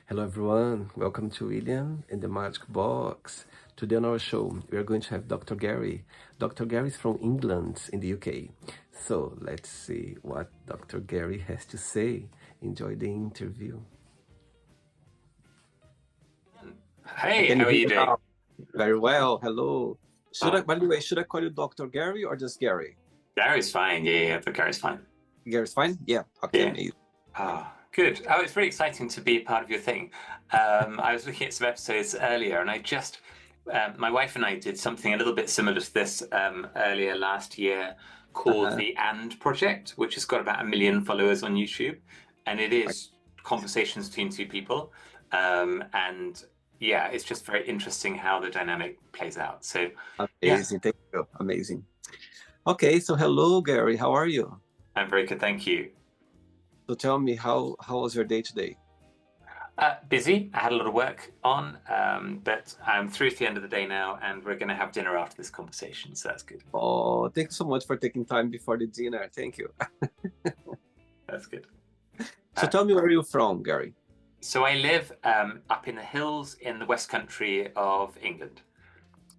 Hello everyone, welcome to William and the Magic Box. Today on our show, we are going to have Dr. Gary. Dr. Gary is from England in the UK. So let's see what Dr. Gary has to say. Enjoy the interview. Hey, how are you doing? Very well, hello. By the way, should I call you Dr. Gary or just Gary? Gary's fine. Yeah, but Gary's fine. Gary's fine? Yeah, okay, Yeah. amazing. Good. Oh, it's really exciting to be a part of your thing. I was looking at some episodes earlier, and my wife and I did something a little bit similar to this earlier last year called the And Project, which has got about 1 million followers on YouTube, and it is conversations between two people, and yeah, it's just very interesting how the dynamic plays out. So amazing, thank you, amazing. Okay, so hello, Gary. How are you? I'm very good, thank you. So tell me, how was your day today? Busy. I had a lot of work on, but I'm through to the end of the day now, and we're going to have dinner after this conversation, so that's good. Oh, thanks so much for taking time before the dinner. Thank you. That's good. So tell me, where are you from, Gary? So I live up in the hills in the West Country of England.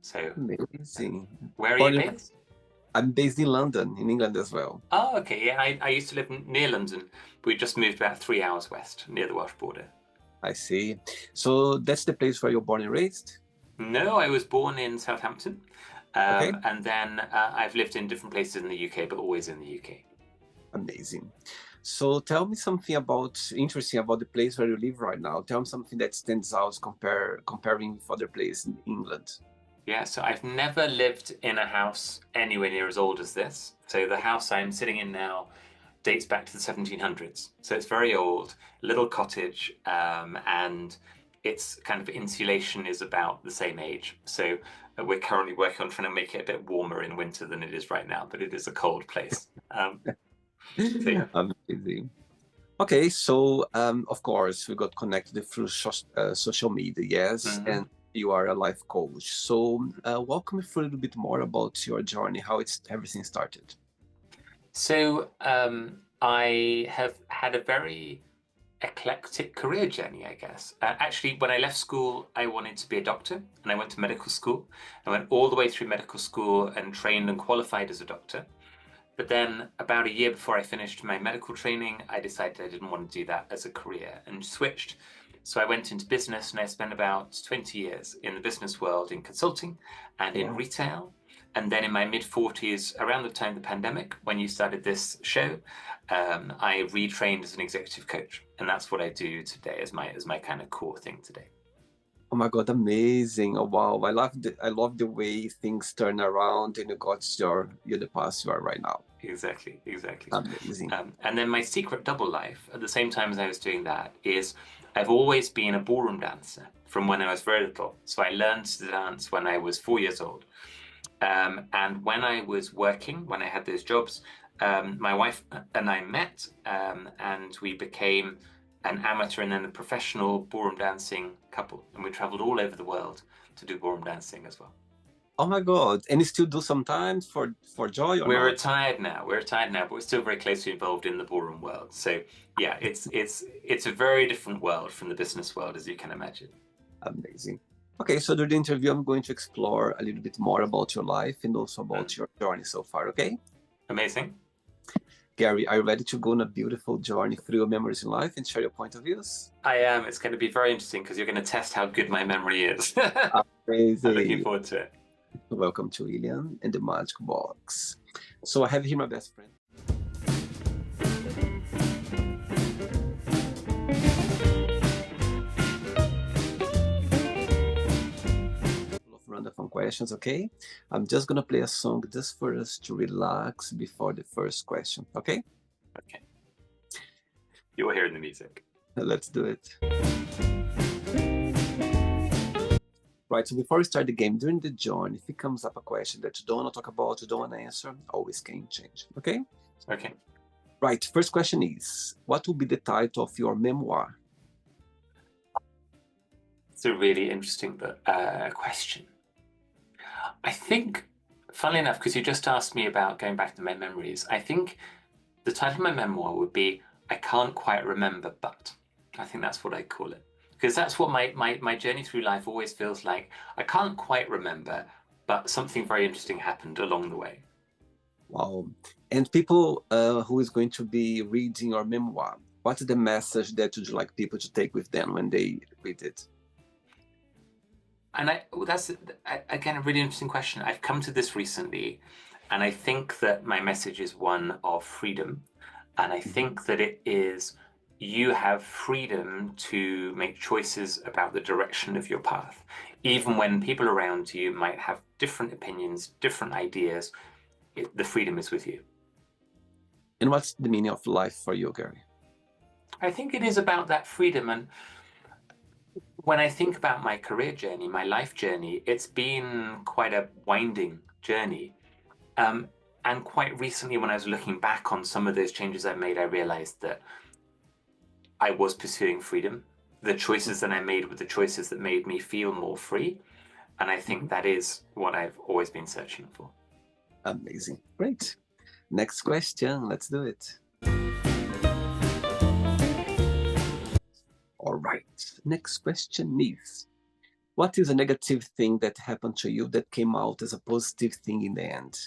So amazing. Where are you based? I'm based in London, in England as well. Oh, okay. Yeah, I used to live near London. We just moved about 3 hours west, near the Welsh border. I see. So that's the place where you're born and raised? No, I was born in Southampton. And then I've lived in different places in the UK, but always in the UK. Amazing. So tell me something interesting about the place where you live right now. Tell me something that stands out comparing with other places in England. Yeah, so I've never lived in a house anywhere near as old as this. So the house I'm sitting in now dates back to the 1700s. So it's very old, little cottage, and its kind of insulation is about the same age. So we're currently working on trying to make it a bit warmer in winter than it is right now, but it is a cold place. So, yeah. Amazing. Okay, so of course we got connected through social media, yes, and you are a life coach. So walk me through a little bit more about your journey, how everything started. So I have had a very eclectic career journey, I guess. Actually, when I left school, I wanted to be a doctor, and I went to medical school. I went all the way through medical school and trained and qualified as a doctor. But then about a year before I finished my medical training, I decided I didn't want to do that as a career and switched. So I went into business, and I spent about 20 years in the business world in consulting and in retail. And then in my mid-40s, around the time of the pandemic, when you started this show, I retrained as an executive coach. And that's what I do today as my kind of core thing today. Oh my God, amazing. Oh, wow. I love the way things turn around and you got the path you are right now. Exactly. Amazing. And then my secret double life, at the same time as I was doing that, is I've always been a ballroom dancer from when I was very little. So I learned to dance when I was 4 years old. And when I was working, when I had those jobs, my wife and I met, and we became an amateur and then a professional ballroom dancing couple. And we traveled all over the world to do ballroom dancing as well. Oh my God. And you still do sometimes for joy or We're not? retired now, but we're still very closely involved in the ballroom world. So yeah, it's a very different world from the business world, as you can imagine. Amazing. Okay, so during the interview, I'm going to explore a little bit more about your life and also about your journey so far, okay? Amazing. Gary, are you ready to go on a beautiful journey through your memories in life and share your point of views? I am. It's going to be very interesting because you're going to test how good my memory is. Amazing. I'm looking forward to it. Welcome to William and the Magic Box. So I have here my best friend. Random questions, okay? I'm just gonna play a song just for us to relax before the first question, okay? Okay. You're hearing the music. Let's do it. Right, so before we start the game, during the journey, if it comes up a question that you don't want to talk about, you don't want to answer, always can change, okay? Okay. Right, first question is, what will be the title of your memoir? It's a really interesting question. I think, funnily enough, because you just asked me about going back to my memories, I think the title of my memoir would be I Can't Quite Remember, But. I think that's what I call it. because that's what my journey through life always feels like. I can't quite remember, but something very interesting happened along the way. Wow. And people who is going to be reading your memoir, what's the message that you'd like people to take with them when they read it? And that's again a really interesting question. I've come to this recently, and I think that my message is one of freedom, and I think that it is you have freedom to make choices about the direction of your path, even when people around you might have different opinions, different ideas. The freedom is with you. And what's the meaning of life for you, Gary? I think it is about that freedom. And when I think about my career journey, my life journey, it's been quite a winding journey. And quite recently, when I was looking back on some of those changes I made, I realized that I was pursuing freedom. The choices that I made were the choices that made me feel more free. And I think that is what I've always been searching for. Amazing. Great. Next question. Let's do it. All right. Next question is, what is a negative thing that happened to you that came out as a positive thing in the end?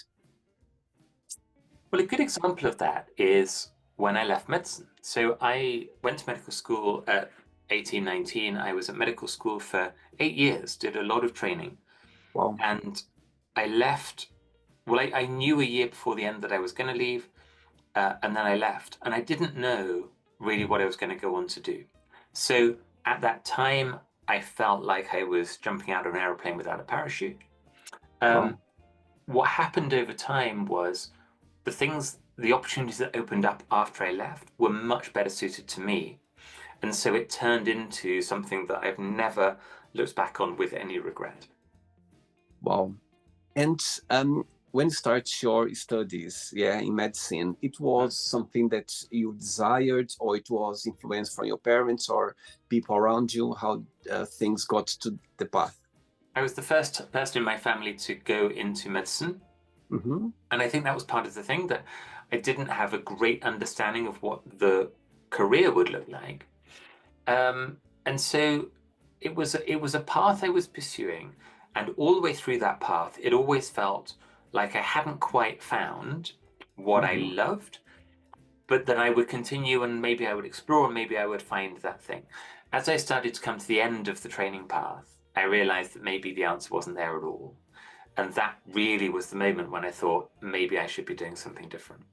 Well, a good example of that is when I left medicine. So I went to medical school at 18, 19. I was at medical school for 8 years, did a lot of training. Wow. And I left, well, I knew a year before the end that I was going to leave, and then I left. And I didn't know really what I was going to go on to do. So at that time, I felt like I was jumping out of an aeroplane without a parachute. Wow. What happened over time was the opportunities that opened up after I left were much better suited to me. And so it turned into something that I've never looked back on with any regret. Wow. And when you start your studies, in medicine, it was something that you desired, or it was influenced from your parents or people around you, how things got to the path? I was the first person in my family to go into medicine. And I think that was part of the thing, that I didn't have a great understanding of what the career would look like. And so it was a path I was pursuing. And all the way through that path, it always felt like I hadn't quite found what I loved, but that I would continue and maybe I would explore and maybe I would find that thing. As I started to come to the end of the training path, I realized that maybe the answer wasn't there at all. And that really was the moment when I thought maybe I should be doing something different.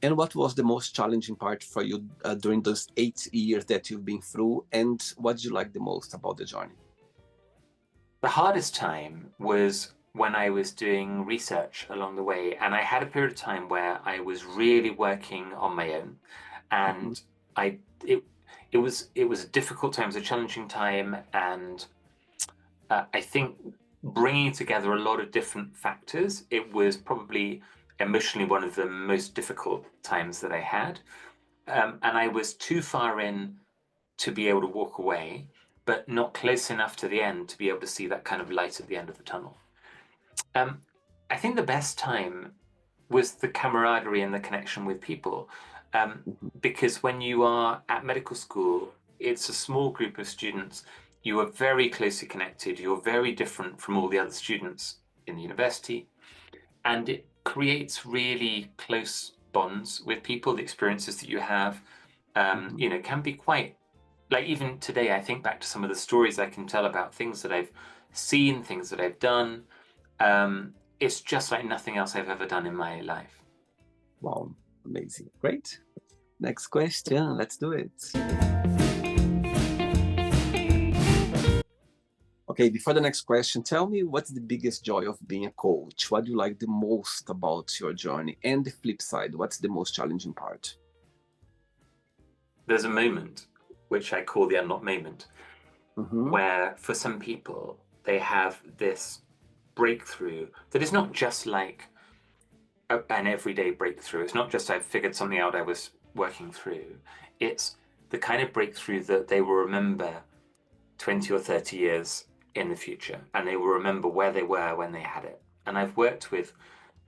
And what was the most challenging part for you during those 8 years that you've been through? And what did you like the most about the journey? The hardest time was when I was doing research along the way. And I had a period of time where I was really working on my own. And it was a difficult time, it was a challenging time. And I think bringing together a lot of different factors, it was probably emotionally one of the most difficult times that I had. And I was too far in to be able to walk away, but not close enough to the end to be able to see that kind of light at the end of the tunnel. I think the best time was the camaraderie and the connection with people. Because when you are at medical school, it's a small group of students. You are very closely connected. You're very different from all the other students in the university. And it creates really close bonds with people. The experiences that you have, can be quite, like even today, I think back to some of the stories I can tell about things that I've seen, things that I've done. It's just like nothing else I've ever done in my life. Wow, amazing. Great. Next question, let's do it. Okay, before the next question, tell me, what's the biggest joy of being a coach? What do you like the most about your journey? And the flip side, what's the most challenging part? There's a moment, which I call the unlock moment, where for some people, they have this breakthrough that is not just like an everyday breakthrough. It's not just I've figured something out I was working through. It's the kind of breakthrough that they will remember 20 or 30 years in the future, and they will remember where they were when they had it. And I've worked with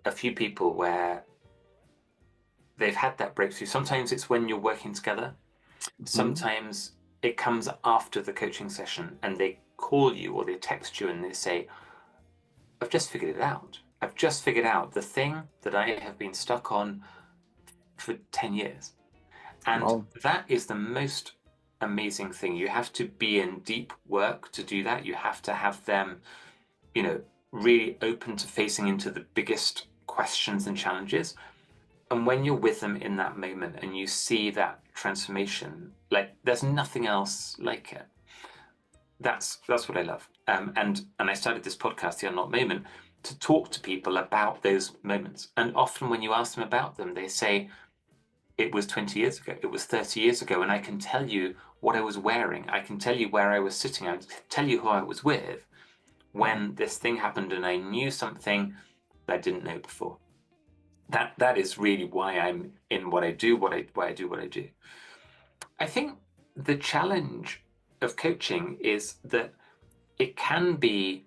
a few people where they've had that breakthrough. Sometimes it's when you're working together. Sometimes it comes after the coaching session and they call you or they text you and they say, I've just figured it out. I've just figured out the thing that I have been stuck on for 10 years. And Wow. that is the most amazing thing. You have to be in deep work to do that. You have to have them, really open to facing into the biggest questions and challenges. And when you're with them in that moment and you see that transformation, like there's nothing else like it. That's what I love. And I started this podcast, The Unlocked Moment, to talk to people about those moments. And often when you ask them about them, they say, it was 20 years ago, it was 30 years ago, and I can tell you what I was wearing. I can tell you where I was sitting. I can tell you who I was with when this thing happened, and I knew something that I didn't know before. That is really why I'm in what I do, why I do what I do. I think the challenge of coaching is that it can be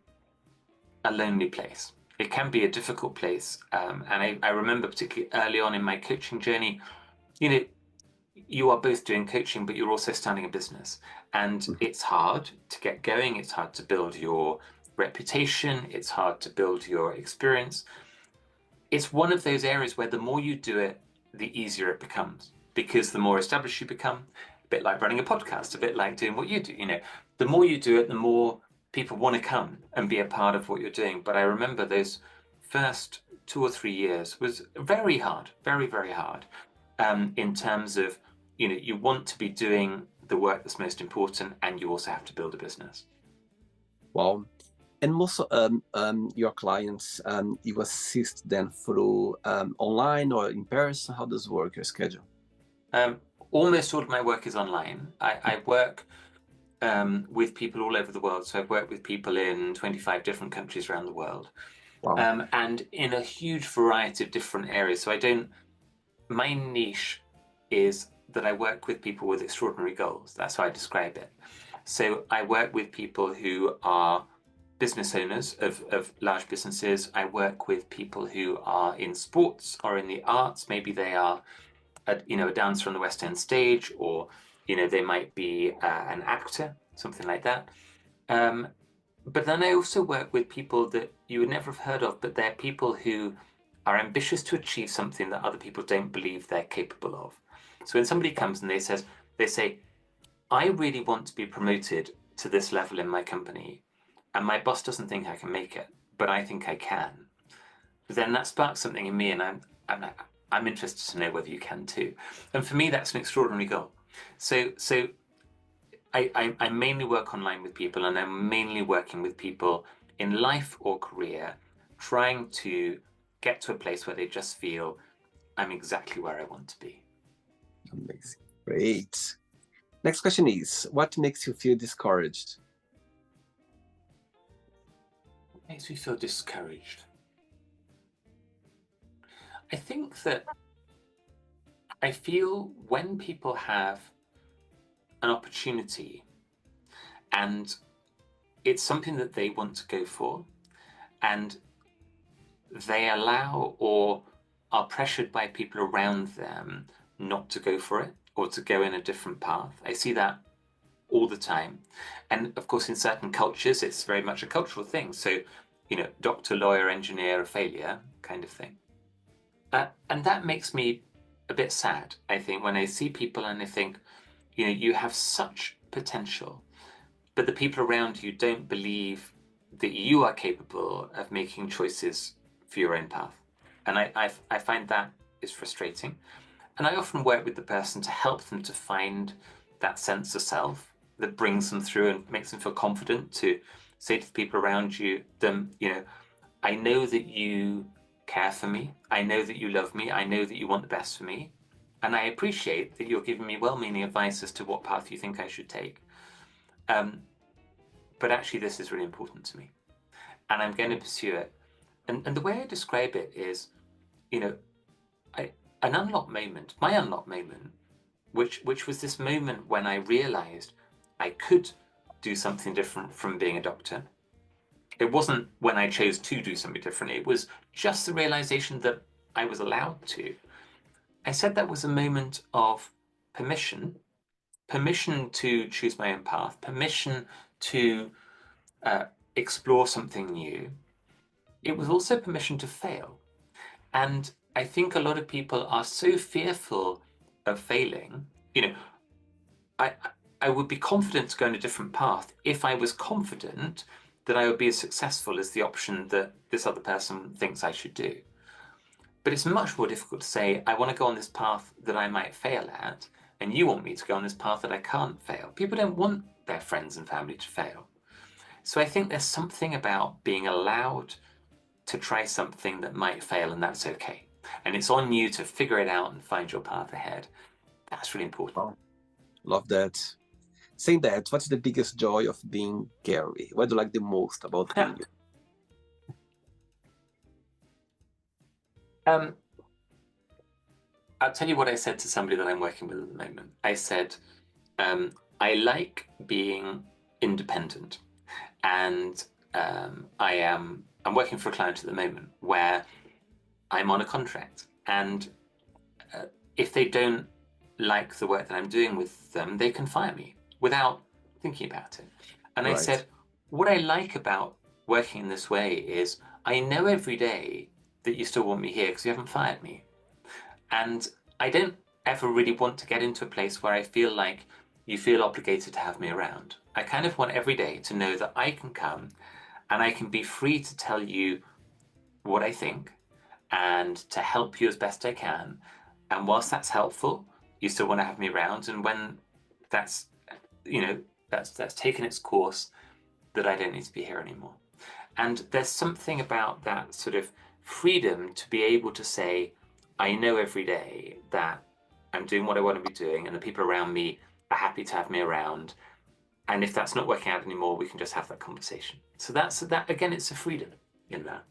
a lonely place. It can be a difficult place. And I remember particularly early on in my coaching journey, you are both doing coaching, but you're also starting a business. And it's hard to get going. It's hard to build your reputation. It's hard to build your experience. It's one of those areas where the more you do it, the easier it becomes, because the more established you become, a bit like running a podcast, a bit like doing what you do. The more you do it, the more people want to come and be a part of what you're doing. But I remember those first 2 or 3 years was very hard, very, very hard, in terms of, you want to be doing the work that's most important, and you also have to build a business. Wow. And most your clients, you assist them through online or in person? How does it work, your schedule? Almost all of my work is online. I work with people all over the world. So I've worked with people in 25 different countries around the world. Wow. And in a huge variety of different areas. So my niche is that I work with people with extraordinary goals. That's how I describe it. So I work with people who are business owners of large businesses. I work with people who are in sports or in the arts. Maybe they are a dancer on the West End stage, or they might be an actor, something like that. But then I also work with people that you would never have heard of, but they're people who are ambitious to achieve something that other people don't believe they're capable of. So when somebody comes and they say, I really want to be promoted to this level in my company, and my boss doesn't think I can make it, but I think I can. Then that sparks something in me, and I'm interested to know whether you can too. And for me, that's an extraordinary goal. So I mainly work online with people, and I'm mainly working with people in life or career, trying to get to a place where they just feel I'm exactly where I want to be. Amazing. Great. Next question is, what makes you feel discouraged? What makes me feel discouraged? I think that I feel when people have an opportunity and it's something that they want to go for, and they allow or are pressured by people around them not to go for it or to go in a different path. I see that all the time. And of course, in certain cultures, it's very much a cultural thing. So, doctor, lawyer, engineer, a failure kind of thing. And that makes me a bit sad, I think, when I see people and I think, you have such potential, but the people around you don't believe that you are capable of making choices for your own path. And I find that is frustrating. And I often work with the person to help them to find that sense of self that brings them through and makes them feel confident to say to the people around you, I know that you care for me. I know that you love me. I know that you want the best for me. And I appreciate that you're giving me well-meaning advice as to what path you think I should take. But actually, this is really important to me, and I'm going to pursue it. And the way I describe it is, an unlocked moment, my unlocked moment, which was this moment when I realized I could do something different from being a doctor. It wasn't when I chose to do something different. It was just the realization that I was allowed to. I said that was a moment of permission permission to choose my own path, permission to explore something new. It was also permission to fail. And I think a lot of people are so fearful of failing. You know, I, I would be confident to go in a different path if I was confident that I would be as successful as the option that this other person thinks I should do. But it's much more difficult to say, I want to go on this path that I might fail at, and you want me to go on this path that I can't fail. People don't want their friends and family to fail. So I think there's something about being allowed to try something that might fail, and that's okay. And it's on you to figure it out and find your path ahead. That's really important. Oh, love that. Saying that, what's the biggest joy of being Gary? What do you like the most about being you? I'll tell you what I said to somebody that I'm working with at the moment. I said, I like being independent, and I'm working for a client at the moment where I'm on a contract, and if they don't like the work that I'm doing with them, they can fire me without thinking about it. And I said, what I like about working in this way is I know every day that you still want me here because you haven't fired me. And I don't ever really want to get into a place where I feel like you feel obligated to have me around. I kind of want every day to know that I can come and I can be free to tell you what I think and to help you as best I can. And whilst that's helpful, you still want to have me around. And when that's, that's taken its course, that I don't need to be here anymore. And there's something about that sort of freedom to be able to say, I know every day that I'm doing what I want to be doing and the people around me are happy to have me around. And if that's not working out anymore, we can just have that conversation. So that's that, again, it's a freedom in that.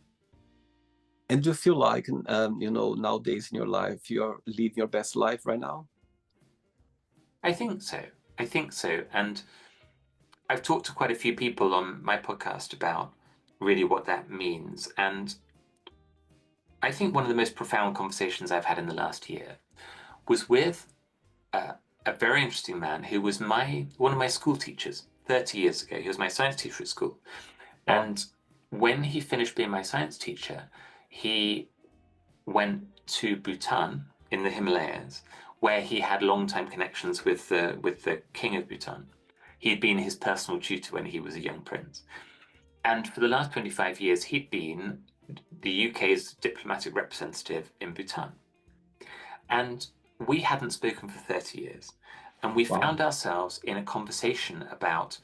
And do you feel like, nowadays in your life, you're living your best life right now? I think so. And I've talked to quite a few people on my podcast about really what that means. And I think one of the most profound conversations I've had in the last year was with a very interesting man who was one of my school teachers 30 years ago. He was my science teacher at school. Wow. And when he finished being my science teacher, he went to Bhutan in the Himalayas, where he had long-time connections with the king of Bhutan. He'd been his personal tutor when he was a young prince. And for the last 25 years, he'd been the UK's diplomatic representative in Bhutan. And we hadn't spoken for 30 years. And we found ourselves in a conversation about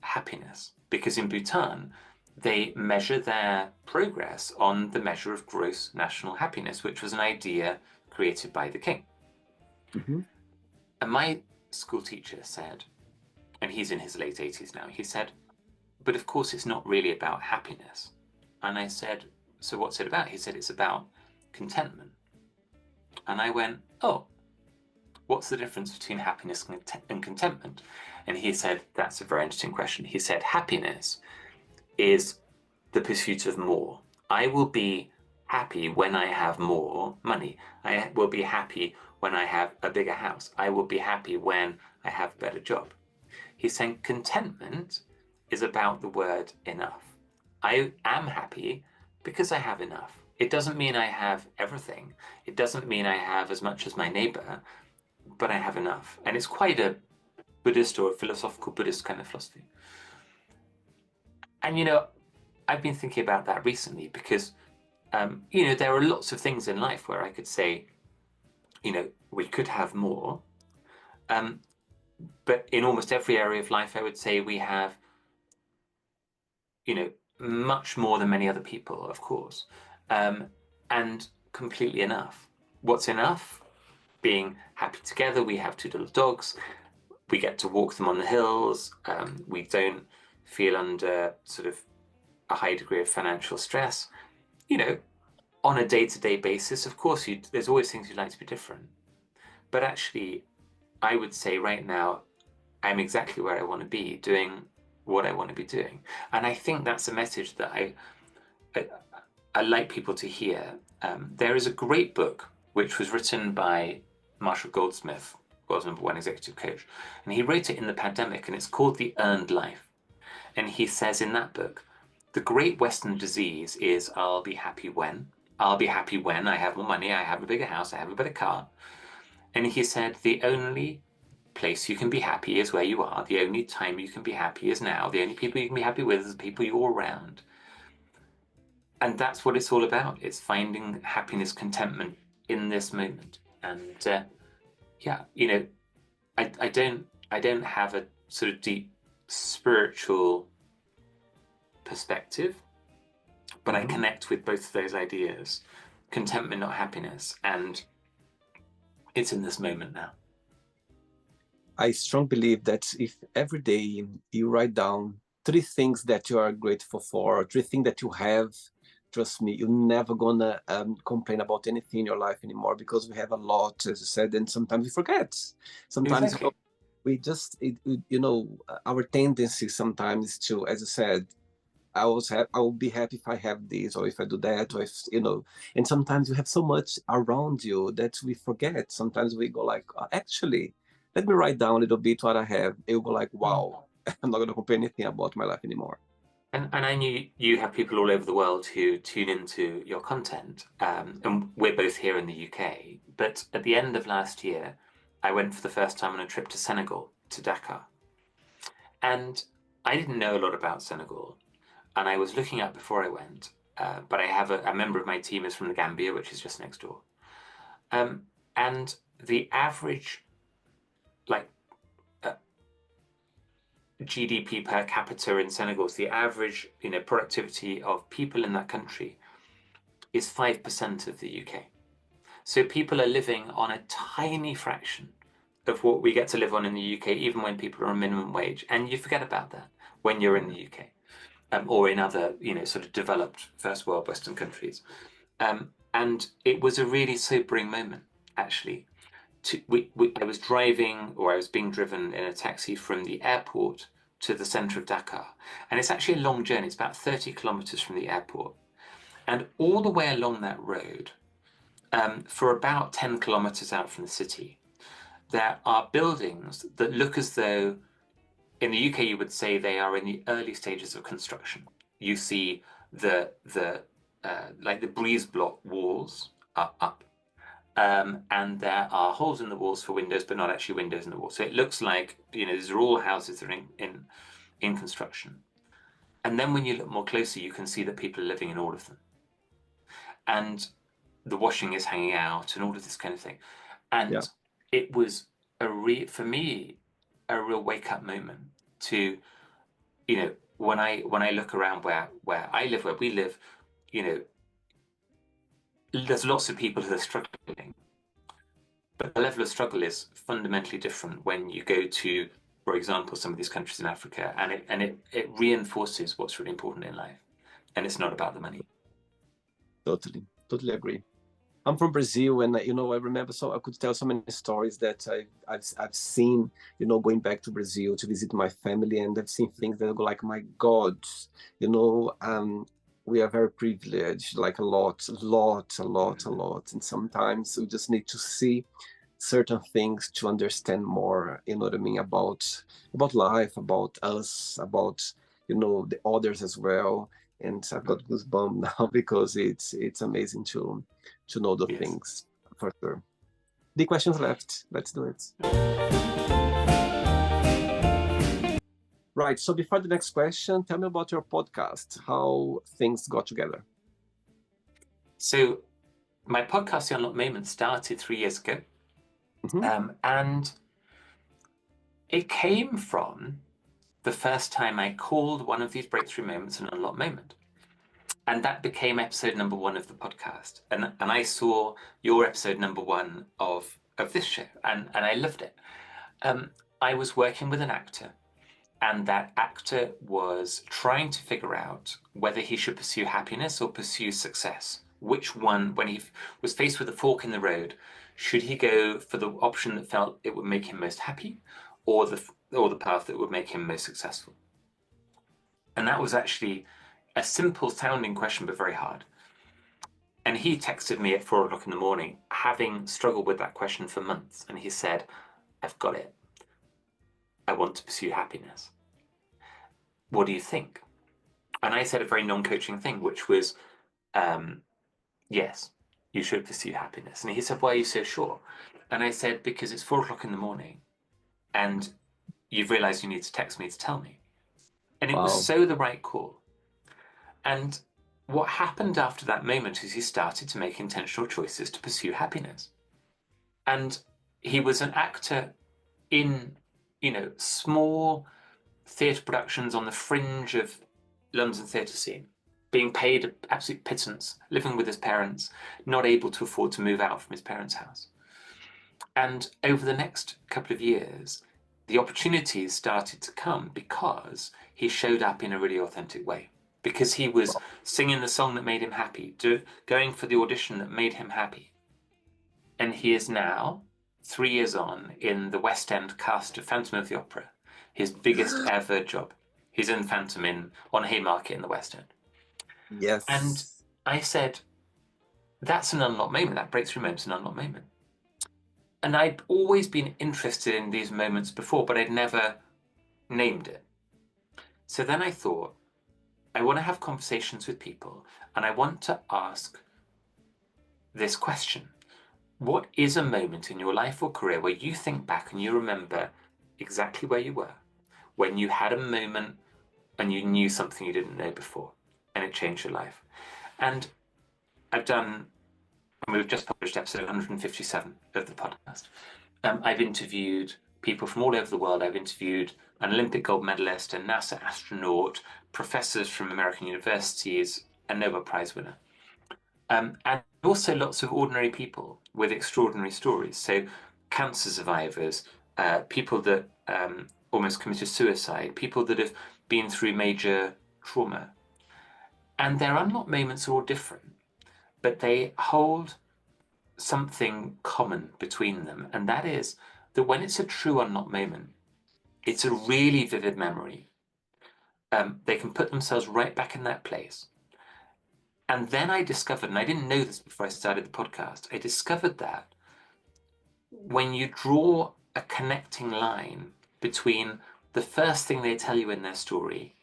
happiness, because in Bhutan, they measure their progress on the measure of gross national happiness, which was an idea created by the king. Mm-hmm. And my school teacher said, and he's in his late 80s now, he said, but of course it's not really about happiness. And I said, so what's it about? He said, it's about contentment. And I went, oh, what's the difference between happiness and contentment? And he said, that's a very interesting question. He said, happiness is the pursuit of more. I will be happy when I have more money. I will be happy when I have a bigger house. I will be happy when I have a better job. He's saying contentment is about the word enough. I am happy because I have enough. It doesn't mean I have everything. It doesn't mean I have as much as my neighbor, but I have enough. And it's quite a Buddhist or a philosophical Buddhist kind of philosophy. And, I've been thinking about that recently because, there are lots of things in life where I could say, we could have more. But in almost every area of life, I would say we have, much more than many other people, of course, and completely enough. What's enough? Being happy together. We have 2 little dogs. We get to walk them on the hills. We don't feel under sort of a high degree of financial stress. On a day-to-day basis, of course, there's always things you'd like to be different. But actually, I would say right now, I'm exactly where I want to be, doing what I want to be doing. And I think that's a message that I like people to hear. There is a great book which was written by Marshall Goldsmith world's #1 executive coach. And he wrote it in the pandemic, and it's called The Earned Life. And he says in that book, the great Western disease is I'll be happy when. I'll be happy when I have more money, I have a bigger house, I have a better car. And he said, the only place you can be happy is where you are. The only time you can be happy is now. The only people you can be happy with is the people you're around. And that's what it's all about. It's finding happiness, contentment in this moment. And yeah, you know, I don't have a sort of deep spiritual perspective, but I connect with both of those ideas, contentment, not happiness, and it's in this moment now. I strongly believe that if every day you write down 3 things that you are grateful for, 3 things that you have, trust me, you're never gonna complain about anything in your life anymore, because we have a lot, as you said, and sometimes we forget. Sometimes Exactly. we just, our tendency sometimes to, as you said, I will be happy if I have this, or if I do that, or if, and sometimes you have so much around you that we forget. Sometimes we go like, actually, let me write down a little bit what I have. You'll go like, wow, I'm not going to complain anything about my life anymore. And I know you have people all over the world who tune into your content, and we're both here in the UK. But at the end of last year, I went for the first time on a trip to Senegal, to Dakar. And I didn't know a lot about Senegal, and I was looking up before I went, but I have a member of my team is from the Gambia, which is just next door. And the average, like, GDP per capita in Senegal, the average, productivity of people in that country is 5% of the UK. So people are living on a tiny fraction of what we get to live on in the UK, even when people are on minimum wage. And you forget about that when you're in the UK, or in other, sort of developed first world Western countries. And it was a really sobering moment, actually. I was driving, or I was being driven in a taxi from the airport to the center of Dakar. And it's actually a long journey. It's about 30 kilometers from the airport. And all the way along that road, for about 10 kilometers out from the city, there are buildings that look as though, in the UK, you would say they are in the early stages of construction. You see the breeze block walls are up. And there are holes in the walls for windows, but not actually windows in the walls. So it looks like, these are all houses that are in construction. And then when you look more closely, you can see that people are living in all of them. And the washing is hanging out and all of this kind of thing. And it was for me, a real wake-up moment to, when I look around where I live, where we live, there's lots of people who are struggling. But the level of struggle is fundamentally different when you go to, for example, some of these countries in Africa, and it reinforces what's really important in life. And it's not about the money. Totally agree. I'm from Brazil, and I remember, so I could tell so many stories that I've seen, going back to Brazil to visit my family, and I've seen things that go like, my God, we are very privileged, like a lot, and sometimes we just need to see certain things to understand more, what I mean, about life, about us, about the others as well. And I've got goosebumps now because it's amazing to know the things, for sure. The questions left. Let's do it. Right. So before the next question, tell me about your podcast, how things got together. So my podcast, The Unlocked Moment, started 3 years ago. And it came from the first time I called one of these breakthrough moments an unlocked moment. And that became episode #1 of the podcast. And I saw your episode #1 of this show, and I loved it. I was working with an actor, and that actor was trying to figure out whether he should pursue happiness or pursue success. Which one, when he was faced with a fork in the road, should he go for the option that felt it would make him most happy, or the path that would make him most successful? And that was actually a simple sounding question, but very hard. And he texted me at 4 o'clock in the morning, having struggled with that question for months. And he said, I've got it. I want to pursue happiness. What do you think? And I said a very non-coaching thing, which was, yes, you should pursue happiness. And he said, why are you so sure? And I said, because it's 4 o'clock in the morning and you've realized you need to text me to tell me. And it was so the right call. And what happened after that moment is he started to make intentional choices to pursue happiness. And he was an actor in, small theatre productions on the fringe of London theatre scene, being paid absolute pittance, living with his parents, not able to afford to move out from his parents' house. And over the next couple of years, the opportunities started to come because he showed up in a really authentic way, because he was singing the song that made him happy, going for the audition that made him happy. And he is now, 3 years on, in the West End cast of Phantom of the Opera, his biggest ever job. He's in Phantom on Haymarket in the West End. Yes. And I said, that's an unlocked moment. That breakthrough moment's an unlocked moment. And I'd always been interested in these moments before, but I'd never named it. So then I thought, I want to have conversations with people, and I want to ask this question. What is a moment in your life or career where you think back and you remember exactly where you were, when you had a moment and you knew something you didn't know before, and it changed your life? And we've just published episode 157 of the podcast. I've interviewed people from all over the world. I've interviewed an Olympic gold medalist, a NASA astronaut, professors from American universities, a Nobel Prize winner. And also lots of ordinary people with extraordinary stories. So cancer survivors, people that almost committed suicide, people that have been through major trauma. And their unlocked moments are all different, but they hold something common between them. And that is that when it's a true unlocked moment, it's a really vivid memory. They can put themselves right back in that place. And then I discovered, and I didn't know this before I started the podcast, I discovered that when you draw a connecting line between the first thing they tell you in their story,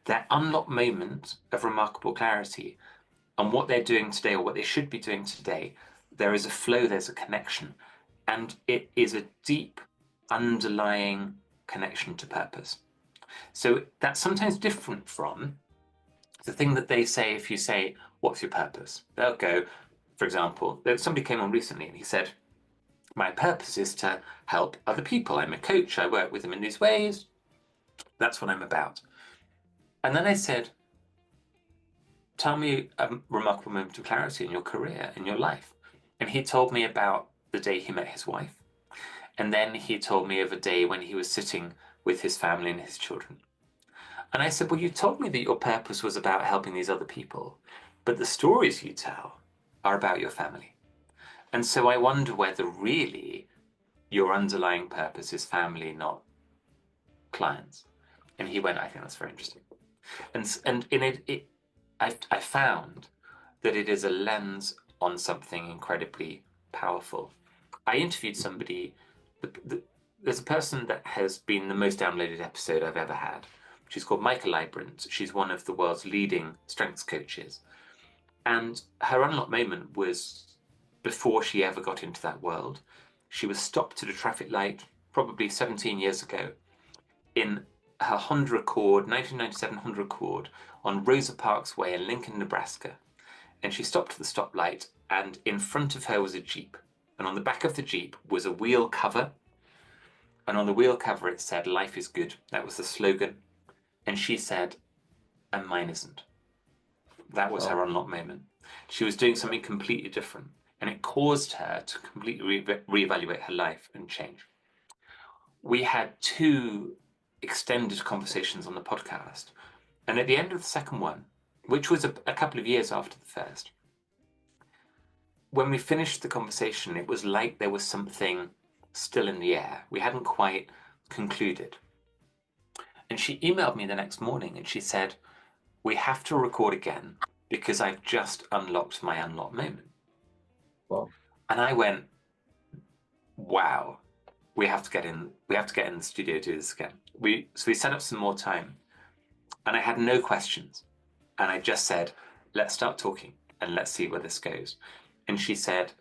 their unlocked moment of remarkable clarity, and what they're doing today or what they should be doing today, there is a flow, there's a connection. And it is a deep underlying connection to purpose. So that's sometimes different from the thing that they say if you say, what's your purpose? They'll go, for example, somebody came on recently and he said, my purpose is to help other people. I'm a coach. I work with them in these ways. That's what I'm about. And then I said, tell me a remarkable moment of clarity in your career, in your life. And he told me about the day he met his wife. And then he told me of a day when he was sitting with his family and his children. And I said, well, you told me that your purpose was about helping these other people, but the stories you tell are about your family. And so I wonder whether really your underlying purpose is family, not clients. And he went, I think that's very interesting. And in it I found that it is a lens on something incredibly powerful. I interviewed somebody, there's a person that has been the most downloaded episode I've ever had. She's called Michael Librant. She's one of the world's leading strengths coaches. And her unlocked moment was before she ever got into that world. She was stopped at a traffic light probably 17 years ago in her Honda Accord, 1997 Honda Accord, on Rosa Parks Way in Lincoln, Nebraska. And she stopped at the stoplight, and in front of her was a Jeep. And on the back of the Jeep was a wheel cover. And on the wheel cover it said, life is good. That was the slogan. And she said, and mine isn't. That was her unlocked moment. She was doing something completely different. And it caused her to completely reevaluate her life and change. We had 2 extended conversations on the podcast. And at the end of the second one, which was a couple of years after the first, when we finished the conversation, it was like there was something still in the air. We hadn't quite concluded. And she emailed me the next morning and she said, we have to record again because I've just unlocked my unlocked moment. Wow. And I went, wow, we have to get in the studio to do this again. So we set up some more time, and I had no questions. And I just said, let's start talking and let's see where this goes. And she said,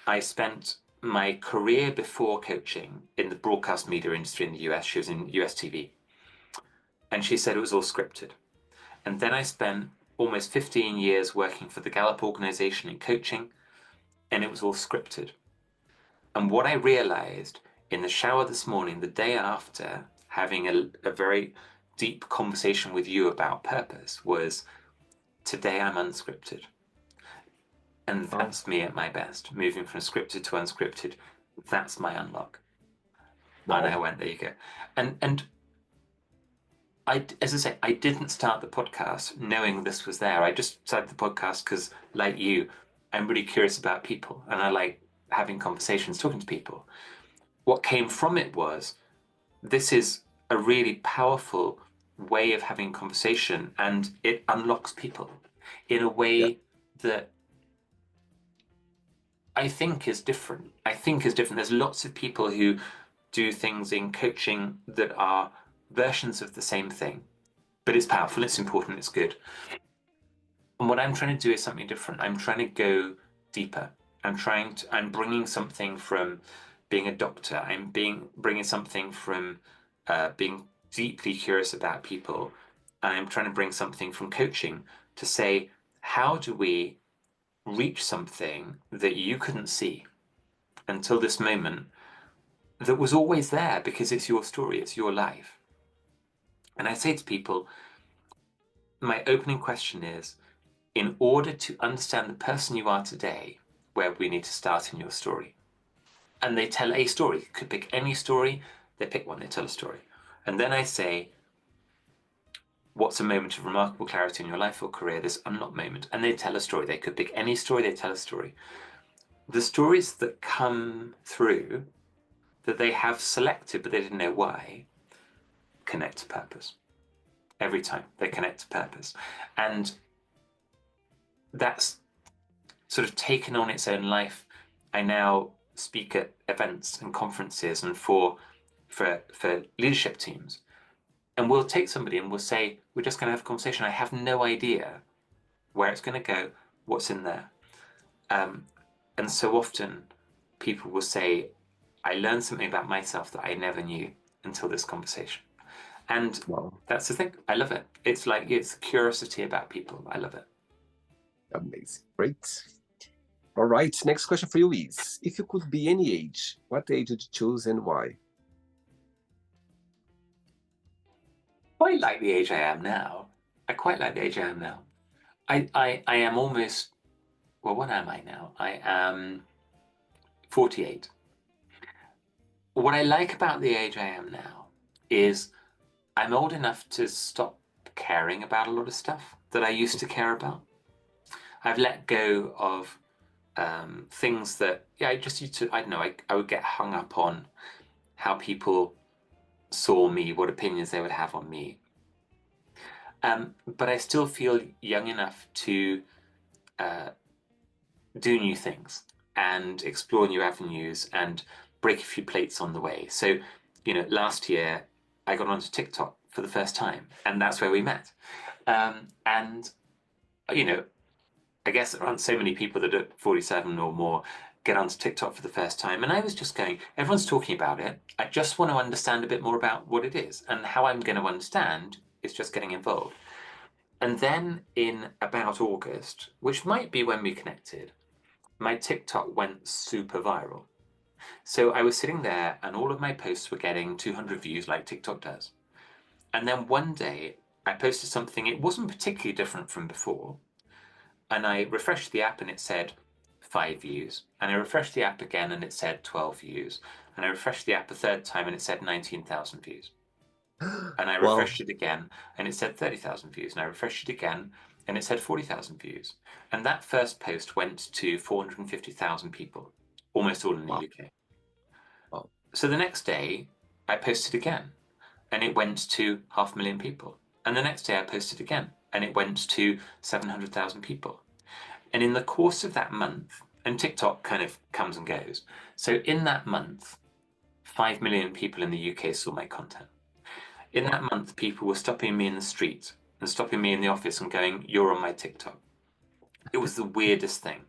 I spent my career before coaching in the broadcast media industry in the US. She was in US TV. And she said it was all scripted. And then I spent almost 15 years working for the Gallup organization in coaching, and it was all scripted. And what I realized in the shower this morning, the day after having a very deep conversation with you about purpose, was today I'm unscripted. And that's me at my best. Moving from scripted to unscripted, that's my unlock. Wow. And I went, there you go. And as I say, I didn't start the podcast knowing this was there. I just started the podcast because, like you, I'm really curious about people and I like having conversations, talking to people. What came from it was, this is a really powerful way of having conversation, and it unlocks people in a way that I think is different. There's lots of people who do things in coaching that are versions of the same thing, but it's powerful, it's important, it's good. And what I'm trying to do is something different. I'm trying to go deeper. I'm bringing something from being a doctor. I'm bringing something from being deeply curious about people. And I'm trying to bring something from coaching to say, how do we reach something that you couldn't see until this moment, that was always there because it's your story, it's your life. And I say to people, my opening question is, in order to understand the person you are today, where we need to start in your story. And they tell a story. You could pick any story, they pick one, they tell a story. And then I say, what's a moment of remarkable clarity in your life or career, this unlocked moment? And they tell a story. They could pick any story, they tell a story. The stories that come through, that they have selected but they didn't know why, connect to purpose. Every time they connect to purpose. And that's sort of taken on its own life. I now speak at events and conferences and for leadership teams. And we'll take somebody and we'll say, we're just going to have a conversation. I have no idea where it's going to go, what's in there. And so often people will say, I learned something about myself that I never knew until this conversation. And that's the thing. I love it. It's like, it's curiosity about people. I love it. Amazing. Great. All right. Next question for you is, if you could be any age, what age would you choose and why? Quite like the age I am now. I quite like the age I am now. I am almost, well, what am I now? I am 48. What I like about the age I am now is I'm old enough to stop caring about a lot of stuff that I used to care about. I've let go of things that, I just used to, I don't know, I would get hung up on how people saw me, what opinions they would have on me. But I still feel young enough to do new things and explore new avenues and break a few plates on the way. So, last year I got onto TikTok for the first time, and that's where we met. And, I guess there aren't so many people that are 47 or more get onto TikTok for the first time. And I was just going, everyone's talking about it. I just want to understand a bit more about what it is, and how I'm going to understand is just getting involved. And then in about August, which might be when we connected, my TikTok went super viral. So I was sitting there and all of my posts were getting 200 views like TikTok does. And then one day I posted something, it wasn't particularly different from before. And I refreshed the app and it said 5 views. And I refreshed the app again and it said 12 views. And I refreshed the app a third time and it said 19,000 views. And I refreshed it again and it said 30,000 views. And I refreshed it again and it said 40,000 views. And that first post went to 450,000 people, almost all in the UK. Wow. So the next day I posted again and it went to 500,000 people. And the next day I posted again and it went to 700,000 people. And in the course of that month, and TikTok kind of comes and goes. So in that month, 5 million people in the UK saw my content. In that month, people were stopping me in the street and stopping me in the office and going, "You're on my TikTok." It was the weirdest thing.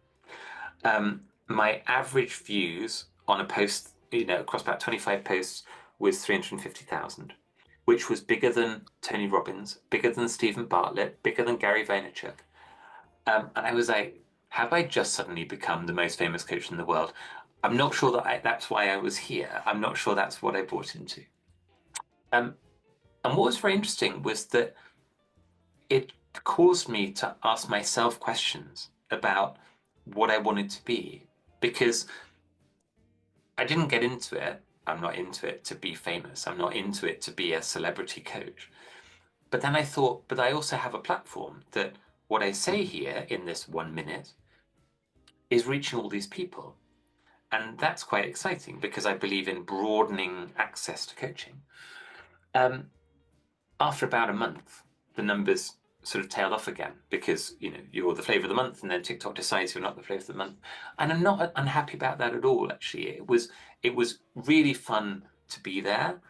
My average views on a post, across about 25 posts, was 350,000, which was bigger than Tony Robbins, bigger than Stephen Bartlett, bigger than Gary Vaynerchuk. And I was like, have I just suddenly become the most famous coach in the world? I'm not sure that's why I was here. I'm not sure that's what I bought into. And what was very interesting was that it caused me to ask myself questions about what I wanted to be, because I didn't get into it. I'm not into it to be famous. I'm not into it to be a celebrity coach. But then I thought, but I also have a platform that what I say here in this 1 minute is reaching all these people. And that's quite exciting because I believe in broadening access to coaching. After about a month, the numbers sort of tailed off again because you're the flavor of the month, and then TikTok decides you're not the flavor of the month. And I'm not unhappy about that at all. Actually, it was really fun to be there,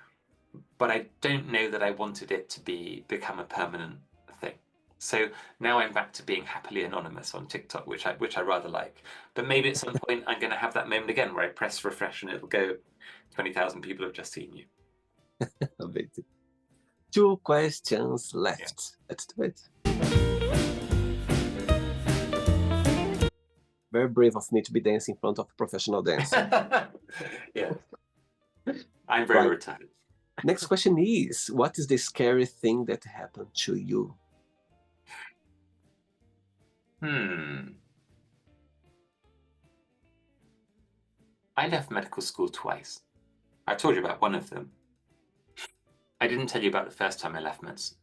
but I don't know that I wanted it to become a permanent thing. So now I'm back to being happily anonymous on TikTok, which I rather like. But maybe at some point I'm going to have that moment again where I press refresh and it'll go, 20,000 people have just seen you. Amazing. 2 questions left. Yeah. Let's do it. Very brave of me to be dancing in front of a professional dancer. Yeah. I'm very retired. Next question is, what is the scary thing that happened to you? I left medical school twice. I told you about one of them. I didn't tell you about the first time I left medicine.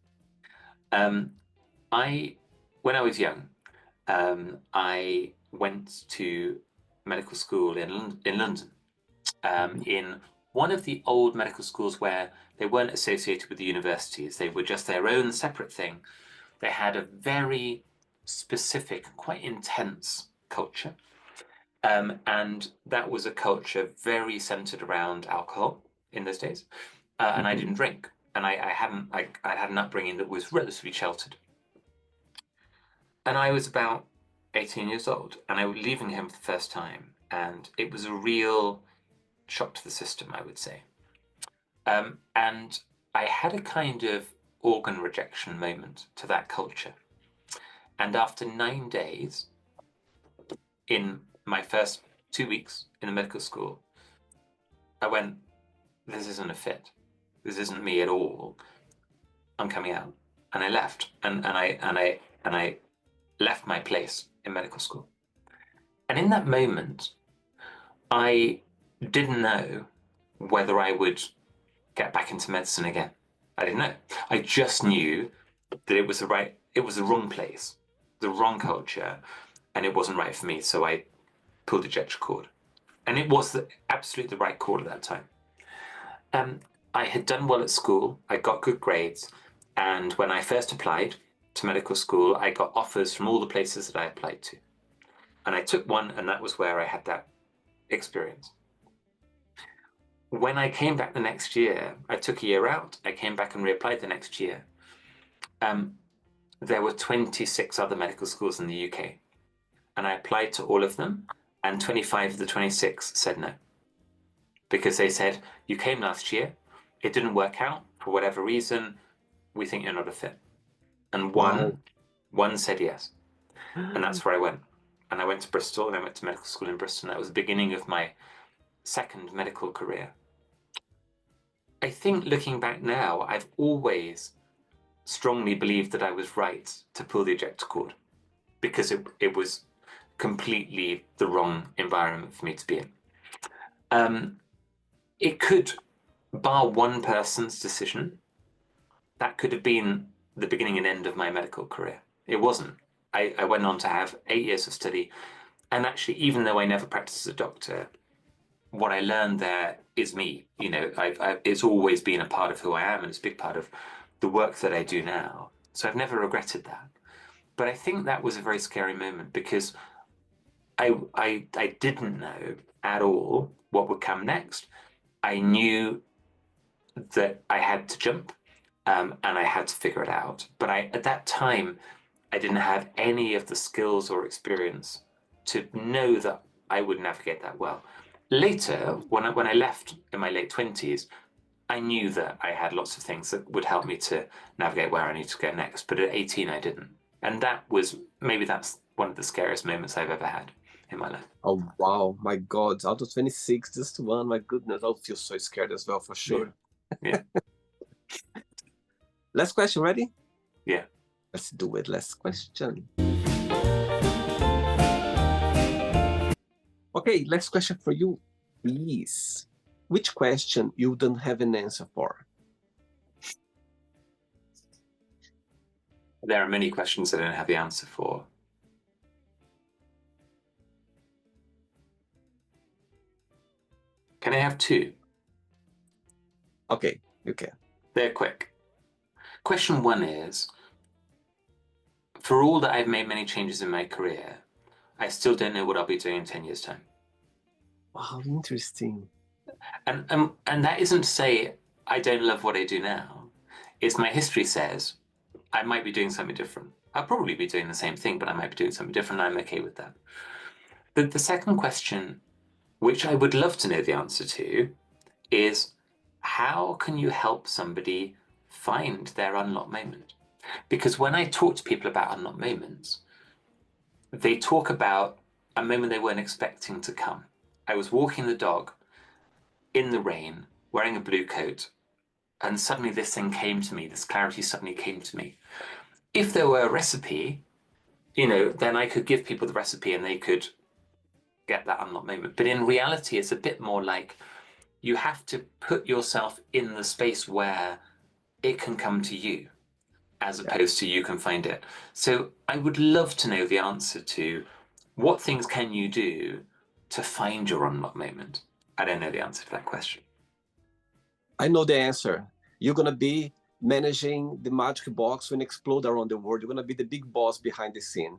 When I was young, I went to medical school in London, in one of the old medical schools where they weren't associated with the universities. They were just their own separate thing. They had a very specific, quite intense culture. And that was a culture very centered around alcohol in those days. And I didn't drink. And I had an upbringing that was relatively sheltered. And I was about 18 years old, and I was leaving him for the first time. And it was a real shock to the system, I would say. And I had a kind of organ rejection moment to that culture. And after 9 days, in my first 2 weeks in the medical school, I went, this isn't a fit. This isn't me at all. I'm coming out. And I left. And I left my place in medical school. And in that moment, I didn't know whether I would get back into medicine again. I didn't know. I just knew that it was the wrong place, the wrong culture, and it wasn't right for me. So I pulled the ejection cord. And it was absolutely the right call at that time. I had done well at school. I got good grades. And when I first applied to medical school, I got offers from all the places that I applied to. And I took one, and that was where I had that experience. When I came back the next year, I took a year out. I came back and reapplied the next year. There were 26 other medical schools in the UK. And I applied to all of them, and 25 of the 26 said no. Because they said, you came last year, it didn't work out, for whatever reason, we think you're not a fit. And one said yes. And that's where I went. And I went to Bristol, and I went to medical school in Bristol. And that was the beginning of my second medical career. I think looking back now, I've always strongly believed that I was right to pull the ejector cord, because it was completely the wrong environment for me to be in. It could, bar one person's decision, that could have been the beginning and end of my medical career. It wasn't. I went on to have 8 years of study, and actually, even though I never practiced as a doctor, what I learned there is me. It's always been a part of who I am, and it's a big part of the work that I do now. So I've never regretted that. But I think that was a very scary moment, because I didn't know at all what would come next. I knew that I had to jump, and I had to figure it out. But at that time, I didn't have any of the skills or experience to know that I would navigate that well. Later, when I left in my late 20s, I knew that I had lots of things that would help me to navigate where I need to go next. But at 18, I didn't. And that's one of the scariest moments I've ever had in my life. Oh, wow. My God. Out of 26, just one. My goodness. I'll feel so scared as well, for sure. Yeah. Last question. Ready? Yeah. Let's do it. Last question. Okay, last question for you, please. Which question you don't have an answer for? There are many questions I don't have the answer for. Can I have two? Okay, you can. They're quick. Question one is, for all that I've made many changes in my career, I still don't know what I'll be doing in 10 years' time. Wow, interesting. And that isn't to say I don't love what I do now. It's my history says I might be doing something different. I'll probably be doing the same thing, but I might be doing something different, and I'm okay with that. The second question, which I would love to know the answer to, is how can you help somebody find their unlocked moment? Because when I talk to people about unlocked moments, they talk about a moment they weren't expecting to come. I was walking the dog in the rain, wearing a blue coat, and suddenly this thing came to me, this clarity suddenly came to me. If there were a recipe, then I could give people the recipe and they could get that unlocked moment. But in reality, it's a bit more like you have to put yourself in the space where it can come to you, as opposed to you can find it. So I would love to know the answer to what things can you do to find your unlocked moment? I don't know the answer to that question. I know the answer. You're going to be managing the magic box when explode around the world. You're going to be the big boss behind the scene.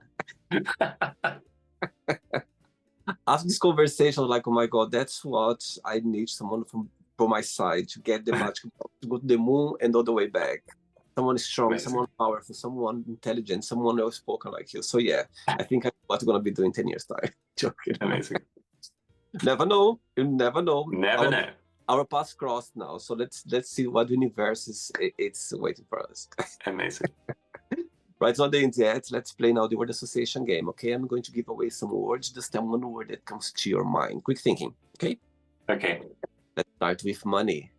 After this conversation, like, oh my God, that's what I need someone from my side to get the magic box, to go to the moon and all the way back. Someone strong, Amazing. someone powerful, someone intelligent, someone well-spoken like you. So yeah, I think I know what I'm going to be doing 10 years time. Joking. Amazing. Never know. You never know. Never know. Our paths crossed now, so let's see what the universe it's waiting for us. Amazing. Right, it's not the end yet. Let's play now the word association game. Okay, I'm going to give away some words. Just tell one word that comes to your mind. Quick thinking. Okay. Okay. Let's start with money.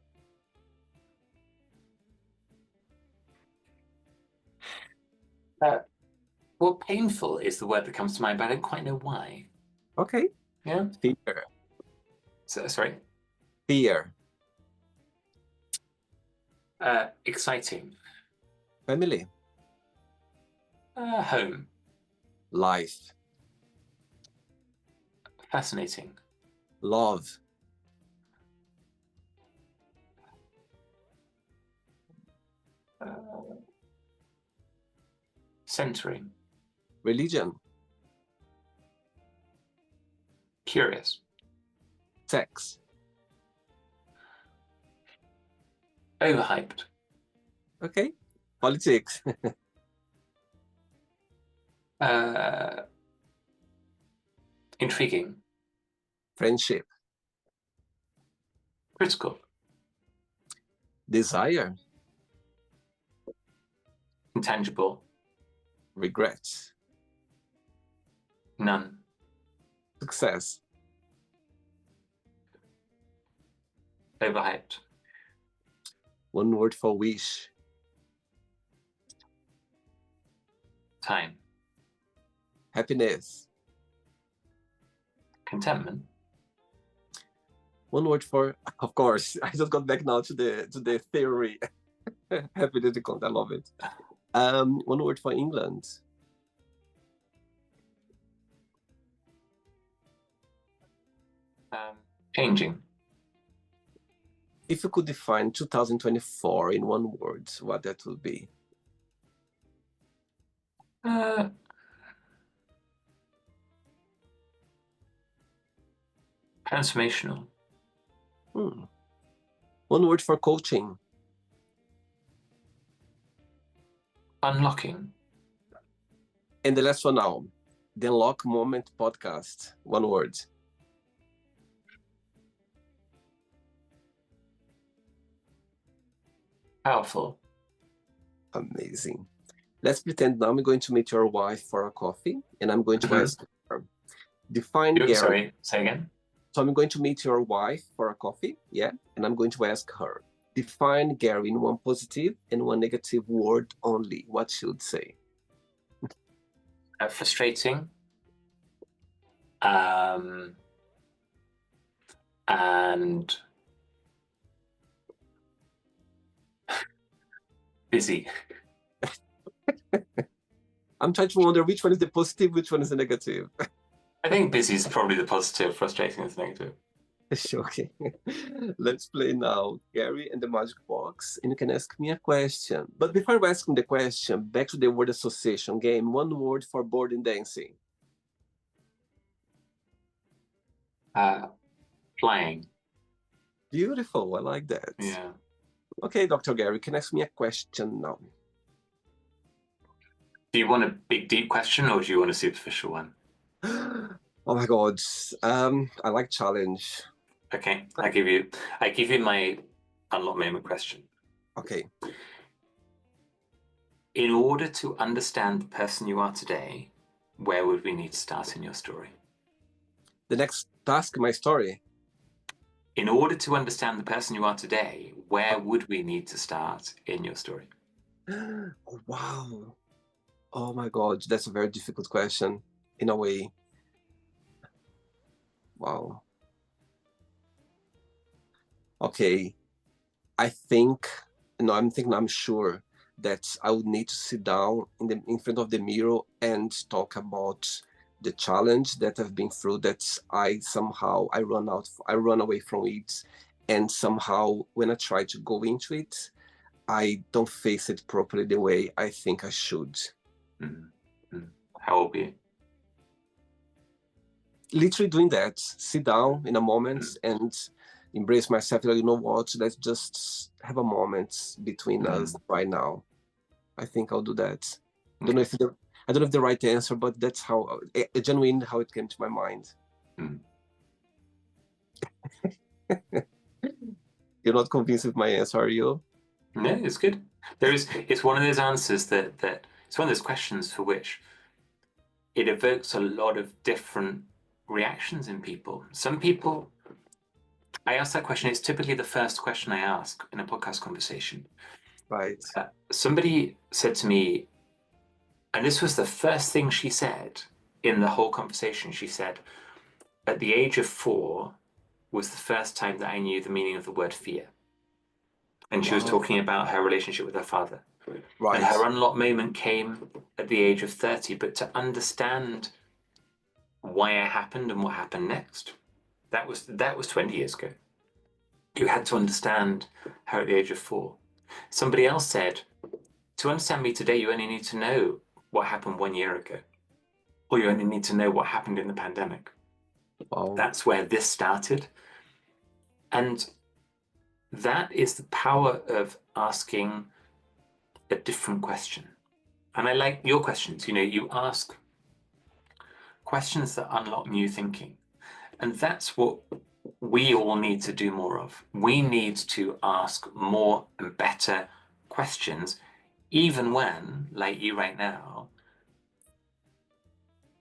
Well, painful is the word that comes to mind, but I don't quite know why. Okay. Yeah. Fear. Sorry. Fear. Exciting. Family. Home. Life. Fascinating. Love. Centering. Religion. Curious. Sex. Overhyped. Okay. Politics. Intriguing. Friendship. Critical. Desire. Intangible. Regret. None. Success. Overhyped. One word for wish. Time. Happiness. Contentment. One word for, of course, I just got back now to the theory. Happiness, I love it. One word for England. Changing. If you could define 2024 in one word, what that would be? Transformational. One word for coaching. Unlocking. And the last one now, the Unlock Moment podcast. One word. Powerful. Amazing. Let's pretend now I'm going to meet your wife for a coffee, and I'm going to ask her, define Gary. Sorry, say again. So I'm going to meet your wife for a coffee, yeah? And I'm going to ask her, define Gary in one positive and one negative word only. What should say? Frustrating. And busy. I'm trying to wonder which one is the positive, which one is the negative. I think busy is probably the positive, frustrating is the negative. Okay. Let's play now, Gary and the Magic Box, and you can ask me a question. But before asking the question, back to the word association game, one word for board and dancing. Flying. Beautiful, I like that. Yeah. Okay, Dr. Gary, can you ask me a question now? Do you want a big, deep question, or do you want a superficial one? Oh my God, I like challenge. Okay, I give you my unlock moment question. Okay. In order to understand the person you are today, where would we need to start in your story? The next task, my story. In order to understand the person you are today, where would we need to start in your story? Oh, wow. Oh my God, that's a very difficult question in a way. Wow. Okay. I'm sure that I would need to sit down in front of the mirror and talk about the challenge that I've been through, that I run away from it. And somehow when I try to go into it, I don't face it properly the way I think I should. Mm-hmm. How old are you? Literally doing that, sit down in a moment and embrace myself. Like, you know what, let's just have a moment between us right now. I think I'll do that. I don't know if the right answer, but that's how genuine how it came to my mind. You're not convinced with my answer, are you? No, it's good. It's one of those answers that it's one of those questions for which it evokes a lot of different reactions in people. Some people, I ask that question, it's typically the first question I ask in a podcast conversation. Right. Somebody said to me, and this was the first thing she said in the whole conversation, she said, at the age of 4 was the first time that I knew the meaning of the word fear. And she was talking about her relationship with her father. Right. And her unlock moment came at the age of 30, but to understand why it happened and what happened next, that was 20 years ago. You had to understand her at the age of 4. Somebody else said, to understand me today, you only need to know what happened 1 year ago, or you only need to know what happened in the pandemic. Wow. That's where this started. And that is the power of asking a different question. And I like your questions. You ask questions that unlock new thinking. And that's what we all need to do more of. We need to ask more and better questions, even when, like you right now,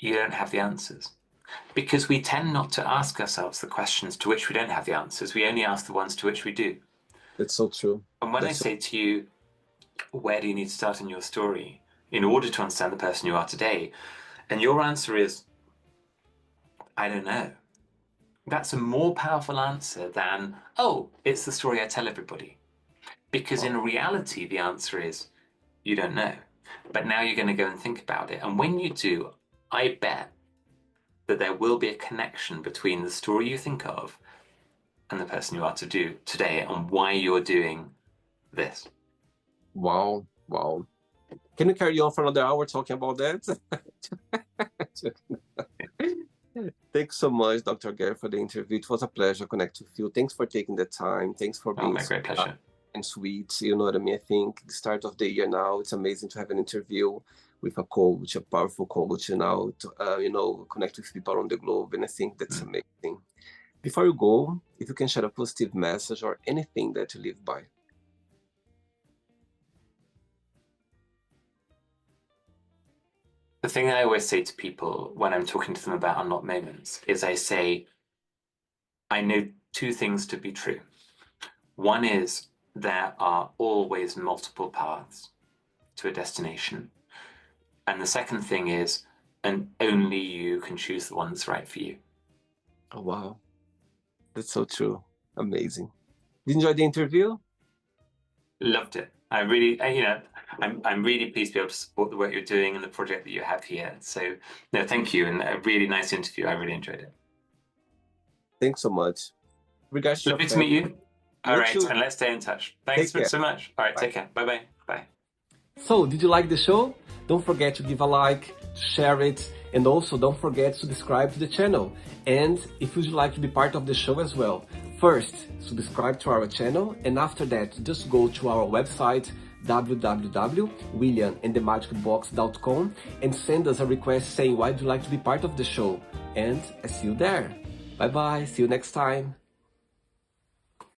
you don't have the answers. Because we tend not to ask ourselves the questions to which we don't have the answers. We only ask the ones to which we do. That's so true. And when I say to you, where do you need to start in your story in order to understand the person you are today? And your answer is, I don't know. That's a more powerful answer than, oh, it's the story I tell everybody. Because in reality, the answer is, you don't know. But now you're going to go and think about it. And when you do, I bet that there will be a connection between the story you think of and the person you are to do today and why you're doing this. Wow. Can we carry on for another hour talking about that? Thanks so much, Dr. Gary, for the interview. It was a pleasure connecting with you. Thanks for taking the time. Thanks for being my great pleasure. And sweet. You know what I mean? I think the start of the year now, it's amazing to have an interview with a coach, a powerful coach, to connect with people around the globe. And I think that's amazing. Before you go, if you can share a positive message or anything that you live by. The thing I always say to people when I'm talking to them about unlocked moments is I say, I know two things to be true. One is there are always multiple paths to a destination. And the second thing is, and only you can choose the one that's right for you. Oh, wow. That's so true. Amazing. Did you enjoy the interview? Loved it. I really, I'm really pleased to be able to support the work you're doing and the project that you have here. So, no, thank you. And a really nice interview. I really enjoyed it. Thanks so much. Regards to Lovely to meet you. All right, and let's stay in touch. Thanks so much. All right, take care. Bye-bye. Bye. So, did you like the show? Don't forget to give a like, share it, and also don't forget to subscribe to the channel. And if you'd like to be part of the show as well, first, subscribe to our channel, and after that, just go to our website, www.williamandthemagicbox.com, and send us a request saying why would you like to be part of the show. And I see you there. Bye-bye. See you next time.